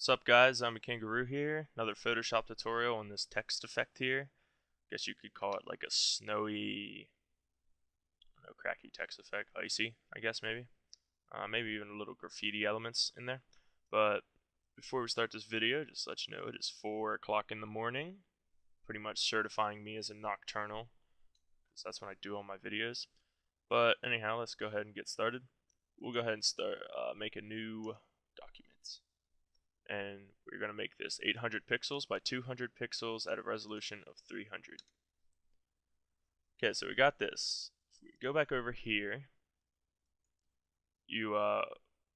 What's up guys, I'm a kangaroo here, another Photoshop tutorial on this text effect here. Guess you could call it like a snowy, I don't know, cracky text effect, icy, I guess maybe. Maybe even a little graffiti elements in there. But before we start this video, just to let you know it is 4 o'clock in the morning, pretty much certifying me as a nocturnal, because that's when I do all my videos. But anyhow, let's go ahead and get started. We'll go ahead and start, make a new document. And we're going to make this 800 pixels by 200 pixels at a resolution of 300. Okay, so we got this. If we go back over here, you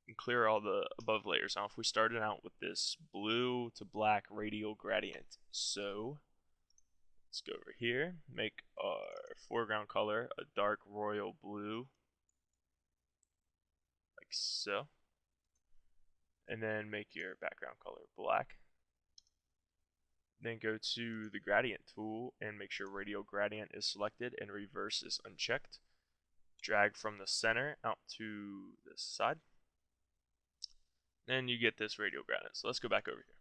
can clear all the above layers off. We started out with this blue to black radial gradient. So let's go over here, make our foreground color a dark royal blue, like so. And then make your background color black. Then go to the gradient tool and make sure radial gradient is selected and reverse is unchecked. Drag from the center out to this side. Then you get this radial gradient. So let's go back over here.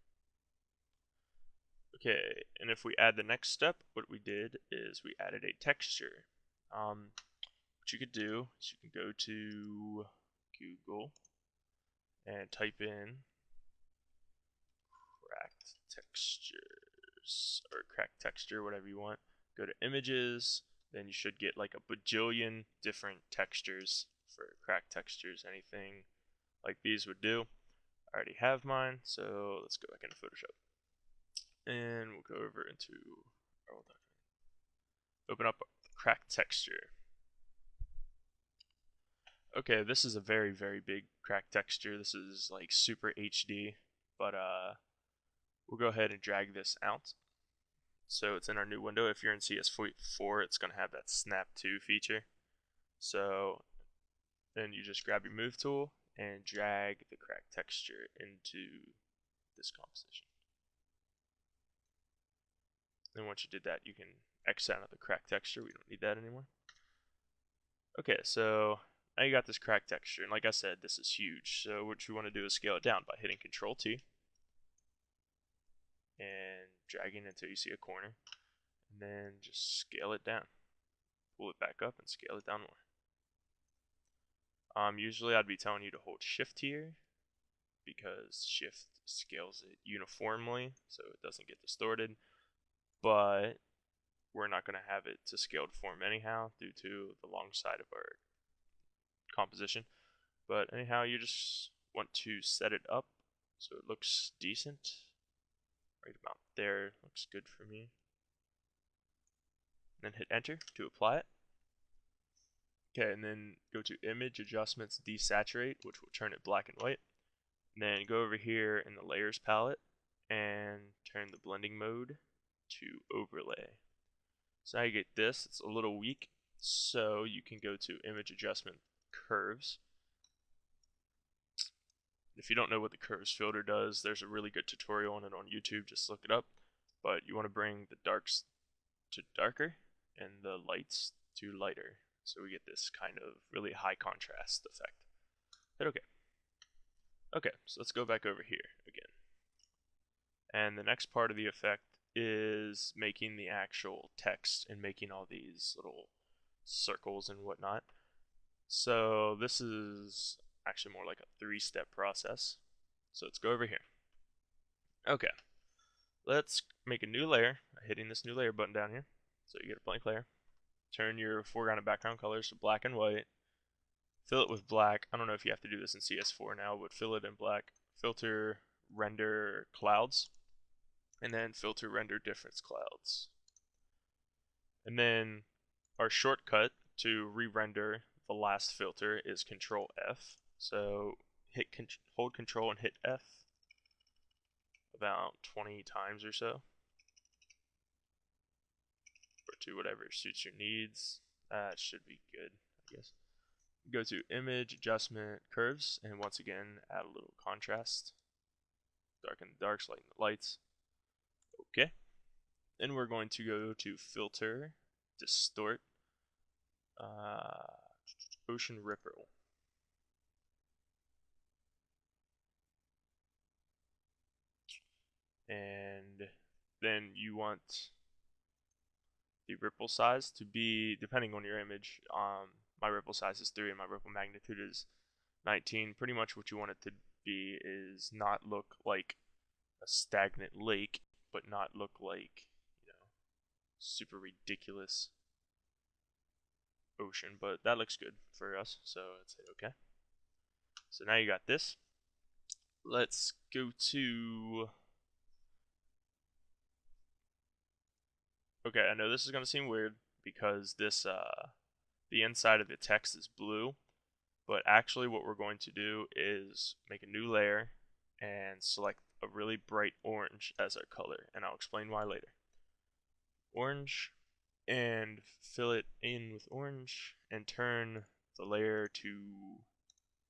Okay, and if we add the next step, what we did is we added a texture. What you could do is you can go to Google and type in cracked textures or cracked texture, whatever you want. Go to images, then you should get like a bajillion different textures for cracked textures. Anything like these would do. I already have mine, so let's go back into Photoshop. And we'll go over into our old document. Open up cracked texture. Okay, this is a very, very big cracked texture. This is like super HD, but we'll go ahead and drag this out. So it's in our new window. If you're in CS4, it's going to have that snap to feature. So then you just grab your move tool and drag the cracked texture into this composition. Then once you did that, you can X out of the cracked texture. We don't need that anymore. Okay, so now you got this cracked texture, and like I said, this is huge. So what you want to do is scale it down by hitting Control T and dragging until you see a corner, and then just scale it down. Pull it back up and scale it down more. Usually I'd be telling you to hold Shift here because Shift scales it uniformly so it doesn't get distorted, but we're not going to have it to scaled form anyhow due to the long side of our composition. But anyhow, you just want to set it up so it looks decent. Right about there looks good for me. Then hit enter to apply it. Okay, and then go to image adjustments, desaturate, which will turn it black and white. And then go over here in the layers palette and turn the blending mode to overlay. So now you get this. It's a little weak, so you can go to image adjustment curves. If you don't know what the curves filter does, there's a really good tutorial on it on YouTube. Just look it up. But you want to bring the darks to darker and the lights to lighter. So we get this kind of really high contrast effect. Hit OK. Okay, so let's go back over here again. And the next part of the effect is making the actual text and making all these little circles and whatnot. So this is actually more like a 3-step process. So let's go over here. Okay, let's make a new layer by hitting this new layer button down here. So you get a blank layer. Turn your foreground and background colors to black and white. Fill it with black. I don't know if you have to do this in CS4 now, but fill it in black. Filter render clouds. And then filter render difference clouds. And then our shortcut to re-render the last filter is Control F. So hold Control and hit F about 20 times or so. Or to whatever suits your needs. That should be good, I guess. Go to image adjustment curves and once again add a little contrast. Darken the darks, lighten the lights. Okay. Then we're going to go to filter, distort, ocean ripple. and then you want the ripple size to be, depending on your image, my ripple size is 3 and my ripple magnitude is 19. Pretty much what you want it to be is not look like a stagnant lake, but not look like, super ridiculous ocean. But that looks good for us, so let's hit OK. So now you got this. Let's go to... Okay, I know this is going to seem weird because this the inside of the text is blue, but actually what we're going to do is make a new layer and select a really bright orange as our color, and I'll explain why later. Orange, and fill it in with orange, and turn the layer to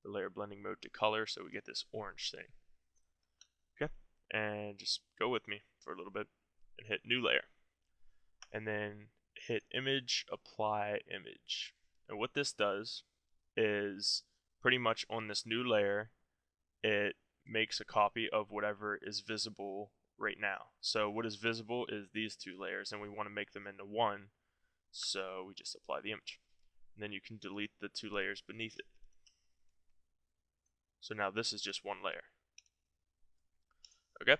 the layer blending mode to color so we get this orange thing. Okay, and just go with me for a little bit and hit new layer. And then hit image, apply image. And what this does is pretty much on this new layer, it makes a copy of whatever is visible right now. So what is visible is these two layers, and we want to make them into one, so we just apply the image. And then you can delete the two layers beneath it. So now this is just one layer. Okay.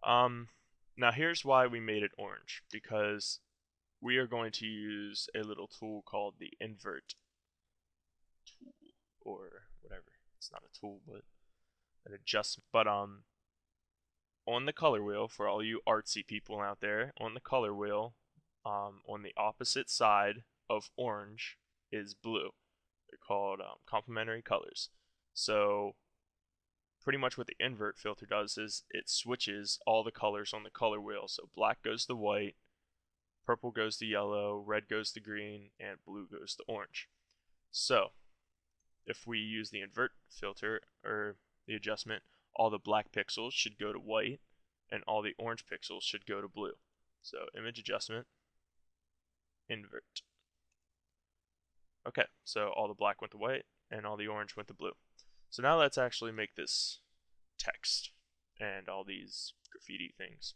Now here's why we made it orange, because we are going to use a little tool called the invert tool, or whatever. It's not a tool, but an adjustment. But on the color wheel, for all you artsy people out there, on the color wheel, on the opposite side of orange is blue. They're called complementary colors. So pretty much what the invert filter does is it switches all the colors on the color wheel. So black goes to white, purple goes to yellow, red goes to green, and blue goes to orange. So if we use the invert filter, or the adjustment, all the black pixels should go to white, and all the orange pixels should go to blue. So image adjustment, invert. Okay, so all the black went to white, and all the orange went to blue. So now let's actually make this text and all these graffiti things.